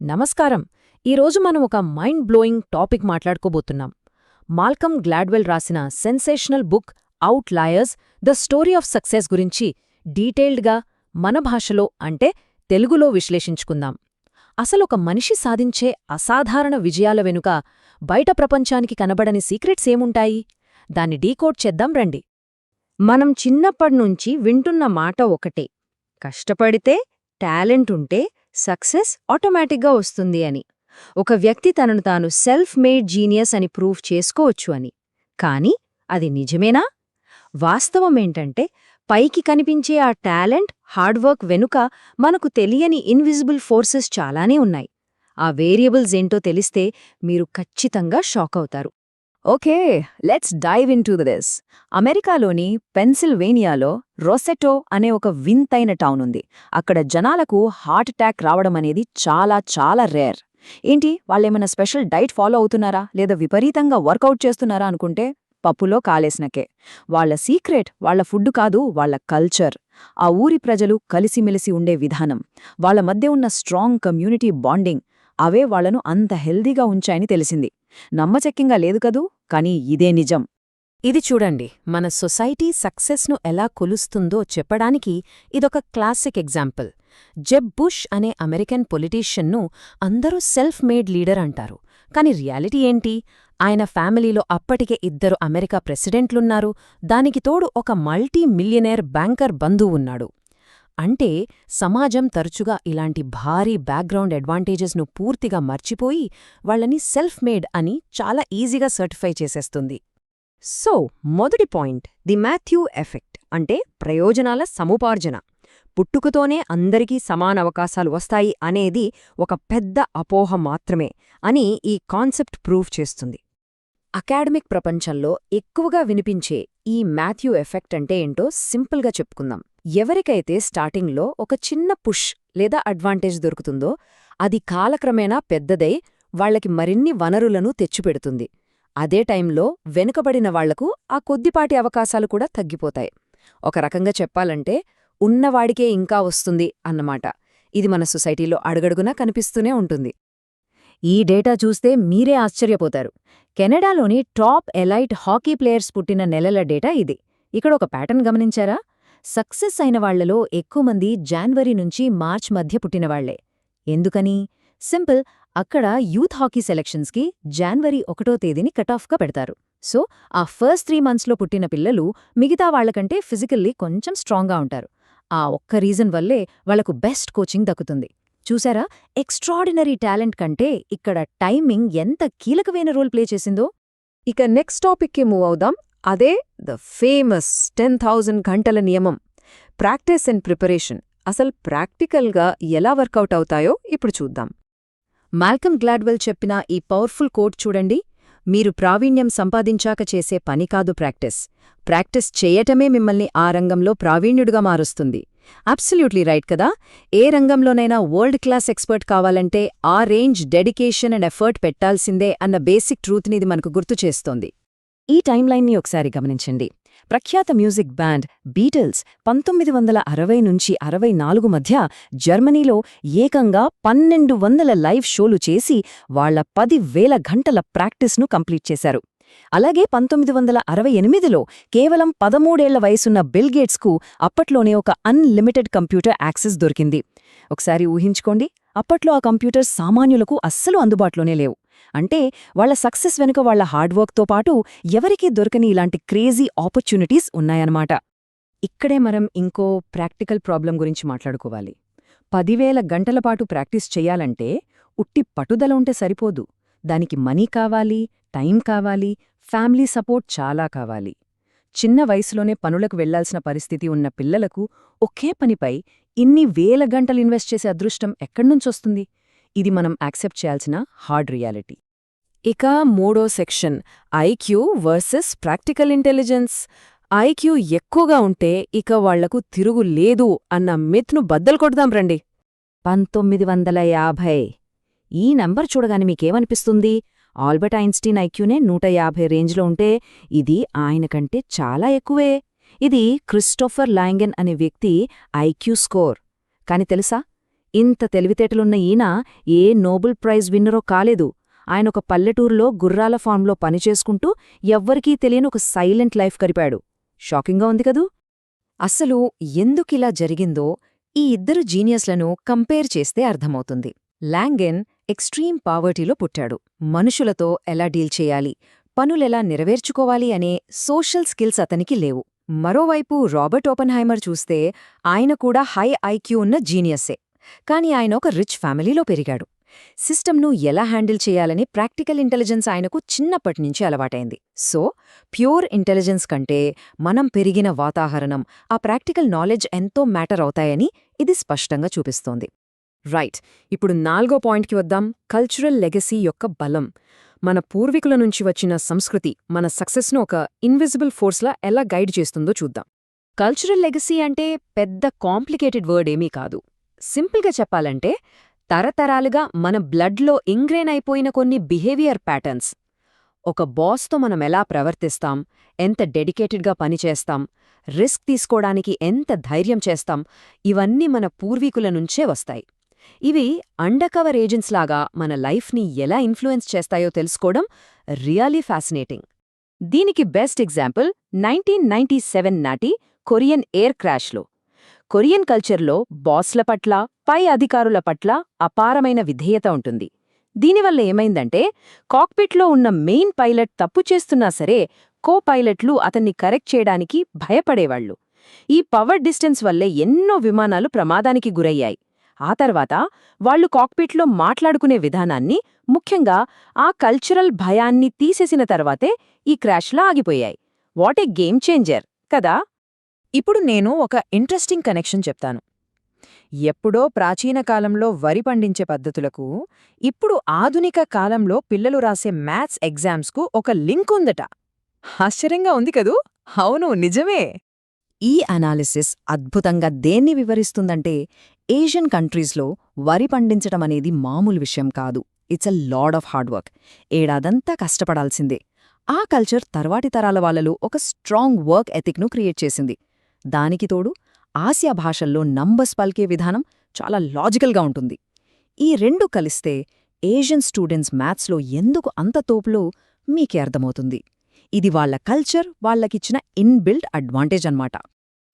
నమస్కారం. ఈరోజు మనం ఒక mind blowing topic మాట్లాడుకోబోతున్నాం. Malcolm Gladwell రాసిన sensational book out liars the story of success గురించి డీటెయిల్డ్గా మన భాషలో అంటే తెలుగులో విశ్లేషించుకుందాం. అసలొక మనిషి సాధించే అసాధారణ విజయాల వెనుక బయట ప్రపంచానికి కనబడని సీక్రెట్స్ ఏముంటాయి? దాన్ని డీకోడ్ చేద్దాం రండి. మనం చిన్నప్పటినుంచి వింటున్న మాట ఒకటే, కష్టపడితే టాలెంట్ ఉంటే సక్సెస్ ఆటోమేటిక్గా వస్తుంది అని. ఒక వ్యక్తి తనను తాను సెల్ఫ్ మేడ్ జీనియస్ అని ప్రూవ్ చేసుకోవచ్చు అని. కానీ అది నిజమేనా? వాస్తవమేంటంటే పైకి కనిపించే ఆ టాలెంట్, హార్డ్వర్క్ వెనుక మనకు తెలియని ఇన్విజిబుల్ ఫోర్సెస్ చాలానే ఉన్నాయి. ఆ వేరియబుల్స్ ఏంటో తెలిస్తే మీరు ఖచ్చితంగా షాక్ అవుతారు. Okay, let's dive into this. అమెరికాలోని పెన్సిల్వేనియాలో రొసెటో అనే ఒక వింతైన టౌన్ ఉంది. అక్కడ జనాలకు హార్ట్ అటాక్ రావడం అనేది చాలా చాలా రేర్. ఏంటి, వాళ్ళేమైనా స్పెషల్ డైట్ ఫాలో అవుతున్నారా లేదా విపరీతంగా వర్కౌట్ చేస్తున్నారా అనుకుంటే పప్పులో కాలేసినకే. వాళ్ల సీక్రెట్ వాళ్ల ఫుడ్ కాదు, వాళ్ల కల్చర్. ఆ ఊరి ప్రజలు కలిసిమెలిసి ఉండే విధానం, వాళ్ల మధ్య ఉన్న స్ట్రాంగ్ కమ్యూనిటీ బాండింగ్, అవే వాళ్లను అంత హెల్దీగా ఉంచాయని తెలిసింది. నమ్మచక్యంగా లేదు కదూ, కానీ ఇదే నిజం. ఇది చూడండి, మన సొసైటీ సక్సెస్ను ఎలా కొలుస్తుందో చెప్పడానికి ఇదొక క్లాసిక్ ఎగ్జాంపుల్. జెబ్ బుష్ అనే అమెరికన్ పొలిటీషియన్ను అందరూ సెల్ఫ్ మేడ్ లీడర్ అంటారు. కాని రియాలిటీ ఏంటి? ఆయన ఫ్యామిలీలో అప్పటికే 2 అమెరికా ప్రెసిడెంట్లున్నారు. దానికి తోడు ఒక మల్టీ మిలియనేర్ బ్యాంకర్ బంధువున్నాడు. అంటే సమాజం తరచుగా ఇలాంటి భారీ బ్యాక్గ్రౌండ్ అడ్వాంటేజెస్ను పూర్తిగా మర్చిపోయి వాళ్ళని సెల్ఫ్ మేడ్ అని చాలా ఈజీగా సర్టిఫై చేసేస్తుంది. సో మొదటి పాయింట్, ది మాథ్యూ ఎఫెక్ట్, అంటే ప్రయోజనాల సముపార్జన. పుట్టుకతోనే అందరికీ సమాన అవకాశాలు వస్తాయి అనేది ఒక పెద్ద అపోహ మాత్రమే అని ఈ కాన్సెప్ట్ ప్రూవ్ చేస్తుంది. అకాడమిక్ ప్రపంచంలో ఎక్కువగా వినిపించే ఈ మాథ్యూ ఎఫెక్ట్ అంటే ఏంటో సింపుల్గా చెప్పుకుందాం. ఎవరికైతే స్టార్టింగ్లో ఒక చిన్న పుష్ లేదా అడ్వాంటేజ్ దొరుకుతుందో అది కాలక్రమేణా పెద్దదై వాళ్లకి మరిన్ని వనరులను తెచ్చిపెడుతుంది. అదే టైంలో వెనుకబడిన వాళ్లకు ఆ కొద్దిపాటి అవకాశాలు కూడా తగ్గిపోతాయి. ఒక రకంగా చెప్పాలంటే ఉన్నవాడికే ఇంకా వస్తుంది అన్నమాట. ఇది మన సొసైటీలో అడుగడుగునా కనిపిస్తూనే ఉంటుంది. ఈ డేటా చూస్తే మీరే ఆశ్చర్యపోతారు. కెనడాలోని టాప్ ఎలైట్ హాకీ ప్లేయర్స్ పుట్టిన నెలల డేటా ఇది. ఇక్కడ ఒక ప్యాటర్న్ గమనించారా? సక్సెస్ అయిన వాళ్లలో ఎక్కువ మంది జాన్వరి నుంచి మార్చ్ మధ్య పుట్టినవాళ్లే. ఎందుకని? సింపుల్, అక్కడ యూత్ హాకీ సెలక్షన్స్కి జాన్వరి 1వ తేదీని కటాఫ్గా పెడతారు. సో ఆ ఫస్ట్ 3 మంత్స్లో పుట్టిన పిల్లలు మిగతా వాళ్లకంటే ఫిజికల్లీ కొంచెం స్ట్రాంగ్గా ఉంటారు. ఆ ఒక్క రీజన్ వల్లే వాళ్లకు బెస్ట్ కోచింగ్ దక్కుతుంది. చూసారా, ఎక్స్ట్రాడినరీ టాలెంట్ కంటే ఇక్కడ టైమింగ్ ఎంత కీలకమైన రోల్ ప్లే చేసిందో. ఇక నెక్స్ట్ టాపిక్కి మూవ్ అవుదాం. అదే ద ఫేమస్ 10,000 గంటల నియమం. ప్రాక్టీస్ అండ్ ప్రిపరేషన్ అసలు ప్రాక్టికల్గా ఎలా వర్కౌట్ అవుతాయో ఇప్పుడు చూద్దాం. మాల్కమ్ గ్లాడ్వెల్ చెప్పిన ఈ పవర్ఫుల్ కోట్ చూడండి. మీరు ప్రావీణ్యం సంపాదించాక చేసే పని కాదు ప్రాక్టీస్. ప్రాక్టీస్ చేయటమే మిమ్మల్ని ఆ రంగంలో ప్రావీణ్యుడుగా మారుస్తుంది. అబ్సల్యూట్లీ రైట్ కదా. ఏ రంగంలోనైనా వరల్డ్ క్లాస్ ఎక్స్పర్ట్ కావాలంటే ఆ రేంజ్, డెడికేషన్ అండ్ ఎఫర్ట్ పెట్టాల్సిందే అన్న బేసిక్ ట్రూత్ని ఇది మనకు గుర్తు చేస్తోంది. ఈ టైమ్లైన్ని ఒకసారి గమనించండి. ప్రఖ్యాత మ్యూజిక్ బ్యాండ్ బీటిల్స్ 1960 నుంచి 64 మధ్య జర్మనీలో ఏకంగా 1200 లైవ్ షోలు చేసి వాళ్ల 10,000 గంటల ప్రాక్టీస్ను కంప్లీట్ చేశారు. అలాగే 1968లో కేవలం 13 ఏళ్ల వయసున్న బిల్ గేట్స్కు అప్పట్లోనే ఒక అన్లిమిటెడ్ కంప్యూటర్ యాక్సెస్ దొరికింది. ఒకసారి ఊహించుకోండి, అప్పట్లో ఆ కంప్యూటర్స్ సామాన్యులకు అస్సలు అందుబాటులోనే లేవు. అంటే వాళ్ల సక్సెస్ వెనుక వాళ్ల హార్డ్వర్క్తో పాటు ఎవరికీ దొరకని ఇలాంటి క్రేజీ ఆపర్చునిటీస్ ఉన్నాయన్నమాట. ఇక్కడే మనం ఇంకో ప్రాక్టికల్ ప్రాబ్లం గురించి మాట్లాడుకోవాలి. 10,000 గంటలపాటు ప్రాక్టీస్ చెయ్యాలంటే ఉట్టి పట్టుదల ఉంటే సరిపోదు. దానికి మనీ కావాలి, టైం కావాలి, ఫ్యామిలీ సపోర్ట్ చాలా కావాలి. చిన్న వయసులోనే పనులకు వెళ్లాల్సిన పరిస్థితి ఉన్న పిల్లలకు ఒకే పనిపై ఇన్ని వేల గంటలు ఇన్వెస్ట్ చేసే అదృష్టం ఎక్కడ్నుంచొస్తుంది? ఇది మనం యాక్సెప్ట్ చేయాల్సిన హార్డ్ రియాలిటీ. ఇక మూడో section, IQ versus practical intelligence. IQ ఎక్కువగా ఉంటే ఇక వాళ్లకు తిరుగు లేదు అన్న మిత్ను బద్దలు కొడదాం రండి. 1950. ఈ నంబర్ చూడగానే మీకేమనిపిస్తుంది? ఆల్బర్ట్ ఐన్స్టీన్ ఐక్యూనే 150 రేంజ్లో ఉంటే ఇది ఆయనకంటే చాలా ఎక్కువే. ఇది క్రిస్టోఫర్ లాంగెన్ అనే వ్యక్తి ఐక్యూ స్కోర్. కాని తెలుసా, ఇంత తెలివితేటలున్న ఈయన ఏ నోబెల్ ప్రైజ్ విన్నరో కాలేదు. ఆయనొక పల్లెటూరులో గుర్రాల ఫామ్లో పనిచేసుకుంటూ ఎవ్వరికీ తెలియని ఒక సైలెంట్ లైఫ్ గడిపాడు. షాకింగ్గా ఉంది కదూ? అసలు ఎందుకిలా జరిగిందో ఈ ఇద్దరు జీనియస్లను కంపేర్ చేస్తే అర్థమవుతుంది. లాంగెన్ ఎక్స్ట్రీమ్ పావర్టీలో పుట్టాడు. మనుషులతో ఎలా డీల్ చేయాలి, పనులెలా నెరవేర్చుకోవాలి అనే సోషల్ స్కిల్స్ అతనికి లేవు. మరోవైపు రాబర్ట్ ఓపెన్హైమర్ చూస్తే ఆయన కూడా హై ఐక్యూ ఉన్న జీనియస్సే. కాని ఆయన ఒక రిచ్ ఫ్యామిలీలో పెరిగాడు. సిస్టమ్ను ఎలా హ్యాండిల్ చేయాలని ప్రాక్టికల్ ఇంటెలిజెన్స్ ఆయనకు చిన్నప్పటినుంచి అలవాటైంది. సో ప్యూర్ ఇంటెలిజెన్స్ కంటే మనం పెరిగిన వాతావరణం, ఆ ప్రాక్టికల్ నాలెడ్జ్ ఎంతో మ్యాటర్ అవుతాయని ఇది స్పష్టంగా చూపిస్తోంది. రైట్, ఇప్పుడు 4వ పాయింట్కి వద్దాం. కల్చరల్ లెగసీ యొక్క బలం. మన పూర్వీకుల నుంచి వచ్చిన సంస్కృతి మన సక్సెస్ను ఒక ఇన్విజిబుల్ ఫోర్స్లా ఎలా గైడ్ చేస్తుందో చూద్దాం. కల్చరల్ లెగసీ అంటే పెద్ద కాంప్లికేటెడ్ వర్డ్ ఏమీ కాదు. సింపుల్గా చెప్పాలంటే తరతరాలుగా మన బ్లడ్లో ఇంగ్రేన్ అయిపోయిన కొన్ని బిహేవియర్ ప్యాటర్న్స్. ఒక బాస్తో మనం ఎలా ప్రవర్తిస్తాం, ఎంత డెడికేటెడ్గా పనిచేస్తాం, రిస్క్ తీసుకోవడానికి ఎంత ధైర్యం చేస్తాం, ఇవన్నీ మన పూర్వీకుల నుంచే వస్తాయి. ఇవి అండర్కవర్ ఏజెంట్స్ లాగా మన లైఫ్ని ఎలా ఇన్ఫ్లుయెన్స్ చేస్తాయో తెలుసుకోవడం రియలీ ఫ్యాసినేటింగ్. దీనికి బెస్ట్ ఎగ్జాంపుల్ 1997 నాటి కొరియన్ ఎయిర్ క్రాష్లో. కొరియన్ కల్చర్లో బాస్ల పట్ల, పై అధికారుల పట్ల అపారమైన విధేయత ఉంటుంది. దీనివల్ల ఏమైందంటే కాక్పిట్లో ఉన్న మెయిన్ పైలట్ తప్పు చేస్తున్నా సరే కో పైలట్లు అతన్ని కరెక్ట్ చేయడానికి భయపడేవాళ్లు. ఈ పవర్ డిస్టెన్స్ వల్లే ఎన్నో విమానాలు ప్రమాదానికి గురయ్యాయి. ఆ తర్వాత వాళ్లు కాక్పిట్లో మాట్లాడుకునే విధానాన్ని, ముఖ్యంగా ఆ కల్చరల్ భయాన్ని తీసేసిన తర్వాతే ఈ క్రాష్లా ఆగిపోయాయి. వాట్ ఏ గేమ్ చేంజర్ కదా! ఇప్పుడు నేను ఒక ఇంట్రెస్టింగ్ కనెక్షన్ చెప్తాను. ఎప్పుడో ప్రాచీన కాలంలో వరి పండించే పద్ధతులకు, ఇప్పుడు ఆధునిక కాలంలో పిల్లలు రాసే మ్యాథ్స్ ఎగ్జామ్స్కు ఒక లింక్ ఉందట. ఆశ్చర్యంగా ఉంది కదూ? అవును, నిజమే. ఈ అనాలిసిస్ అద్భుతంగా దేన్ని వివరిస్తుందంటే, ఏషియన్ కంట్రీస్లో వరి పండించటమనేది మామూలు విషయం కాదు. It's a lot of hard work. ఏడాదంతా కష్టపడాల్సిందే. ఆ కల్చర్ తర్వాటి తరాల వాళ్ళలో ఒక స్ట్రాంగ్ వర్క్ ఎథిక్ను క్రియేట్ చేసింది. దానికి తోడు ఆసియా భాషల్లో నంబర్స్ పలికే విధానం చాలా లాజికల్గా ఉంటుంది. ఈ రెండు కలిస్తే ఏషియన్ స్టూడెంట్స్ మ్యాథ్స్లో ఎందుకు అంత తోపులో మీకే అర్థమవుతుంది. ఇది వాళ్ల కల్చర్ వాళ్లకిచ్చిన ఇన్బిల్ట్ అడ్వాంటేజ్ అన్నమాట.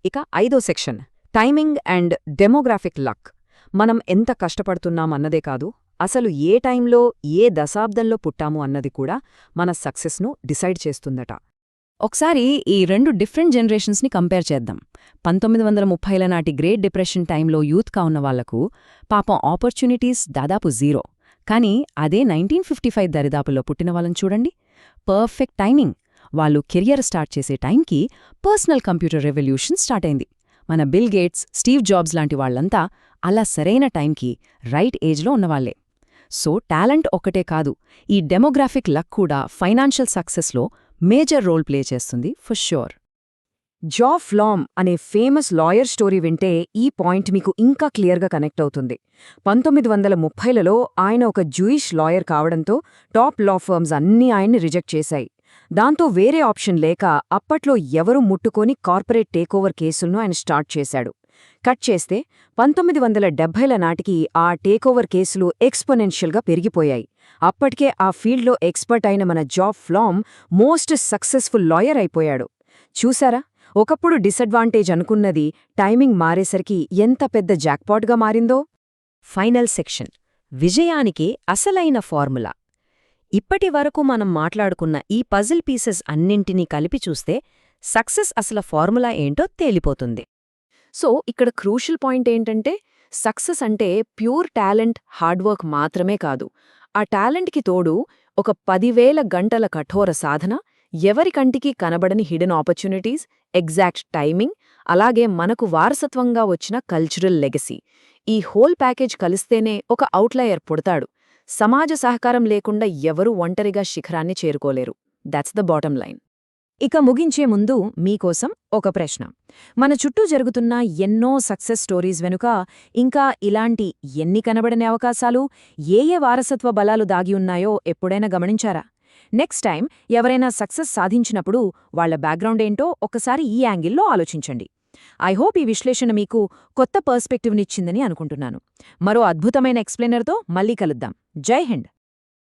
ఇక 5వ section, timing and demographic luck. మనం ఎంత కష్టపడుతున్నామన్నదే కాదు, అసలు ఏ టైంలో, ఏ దశాబ్దంలో పుట్టాము అన్నది కూడా మన సక్సెస్ను డిసైడ్ చేస్తుందట. ఒకసారి ఈ 2 డిఫరెంట్ జనరేషన్స్ని కంపేర్ చేద్దాం. 1930ల నాటి గ్రేట్ డిప్రెషన్ టైంలో యూత్గా ఉన్న వాళ్లకు పాపం ఆపర్చునిటీస్ దాదాపు జీరో. కానీ అదే 1955 దరిదాపుల్లో పుట్టిన వాళ్ళని చూడండి, పర్ఫెక్ట్ టైమింగ్. వాళ్ళు కెరియర్ స్టార్ట్ చేసే టైంకి పర్సనల్ కంప్యూటర్ రెవల్యూషన్ స్టార్ట్ అయింది. మన బిల్ గేట్స్, స్టీవ్ జాబ్స్ లాంటి వాళ్లంతా అలా సరైన టైంకి రైట్ ఏజ్లో ఉన్నవాళ్లే. సో టాలెంట్ ఒక్కటే కాదు, ఈ డెమోగ్రాఫిక్ లక్ కూడా ఫైనాన్షియల్ సక్సెస్లో మేజర్ రోల్ ప్లే చేస్తుంది ఫర్ ష్యూర్. జాఫ్ లామ్ అనే ఫేమస్ లాయర్ స్టోరీ వింటే ఈ పాయింట్ మీకు ఇంకా క్లియర్గా కనెక్ట్ అవుతుంది. 1930లలో ఆయన ఒక జూయిష్ లాయర్ కావడంతో టాప్ లా ఫర్మ్స్ అన్నీ ఆయన్ని రిజెక్ట్ చేశాయి. దాంతో వేరే ఆప్షన్ లేక అప్పట్లో ఎవరూ ముట్టుకోని కార్పొరేట్ టేకోవర్ కేసులను ఆయన స్టార్ట్ చేశాడు. కట్ చేస్తే 1970ల నాటికి ఆ టేకోవర్ కేసులు ఎక్స్పోనెన్షియల్గా పెరిగిపోయాయి. అప్పటికే ఆ ఫీల్డ్లో ఎక్స్పర్ట్ అయిన మన జాఫ్ లామ్ మోస్ట్ సక్సెస్ఫుల్ లాయర్ అయిపోయాడు. చూసారా, ఒకప్పుడు డిసడ్వాంటేజ్ అనుకున్నది టైమింగ్ మారేసరికి ఎంత పెద్ద జాక్పాట్గా మారిందో. ఫైనల్ సెక్షన్, విజయానికి అసలైన ఫార్ములా. ఇప్పటివరకు మనం మాట్లాడుకున్న ఈ పజిల్ పీసెస్ అన్నింటినీ కలిపి చూస్తే సక్సెస్ అసలు ఫార్ములా ఏంటో తేలిపోతుంది. సో ఇక్కడ క్రూషల్ పాయింట్ ఏంటంటే, సక్సెస్ అంటే ప్యూర్ టాలెంట్, హార్డ్వర్క్ మాత్రమే కాదు. ఆ టాలెంట్కి తోడు ఒక 10,000 గంటల కఠోర సాధన, ఎవరి కంటికి కనబడని హిడెన్ ఆపర్చునిటీస్, ఎగ్జాక్ట్ టైమింగ్, అలాగే మనకు వారసత్వంగా వచ్చిన కల్చరల్ లెగసీ. ఈ హోల్ ప్యాకేజ్ కలిస్తేనే ఒక అవుట్లయర్ పుడతాడు. సమాజ సహకారం లేకుండా ఎవరూ ఒంటరిగా శిఖరాన్ని చేరుకోలేరు. That's the bottom line. ఇక ముగించే ముందు మీకోసం ఒక ప్రశ్న. మన చుట్టూ జరుగుతున్న ఎన్నో సక్సెస్ స్టోరీస్ వెనుక ఇంకా ఇలాంటి ఎన్ని కనబడని అవకాశాలు, ఏ వారసత్వ బలాలు దాగి ఉన్నాయో ఎప్పుడైనా గమనించారా? నెక్స్ట్ టైం ఎవరైనా సక్సెస్ సాధించినప్పుడు వాళ్ల బ్యాక్గ్రౌండ్ ఏంటో ఒకసారి ఈ యాంగిల్లో ఆలోచించండి. ఐ హోప్ ఈ విశ్లేషణ మీకు కొత్త పర్స్పెక్టివ్నిచ్చిందని అనుకుంటున్నాను. మరో అద్భుతమైన ఎక్స్ప్లెయినర్తో మళ్ళీ కలుద్దాం. జై హింద్.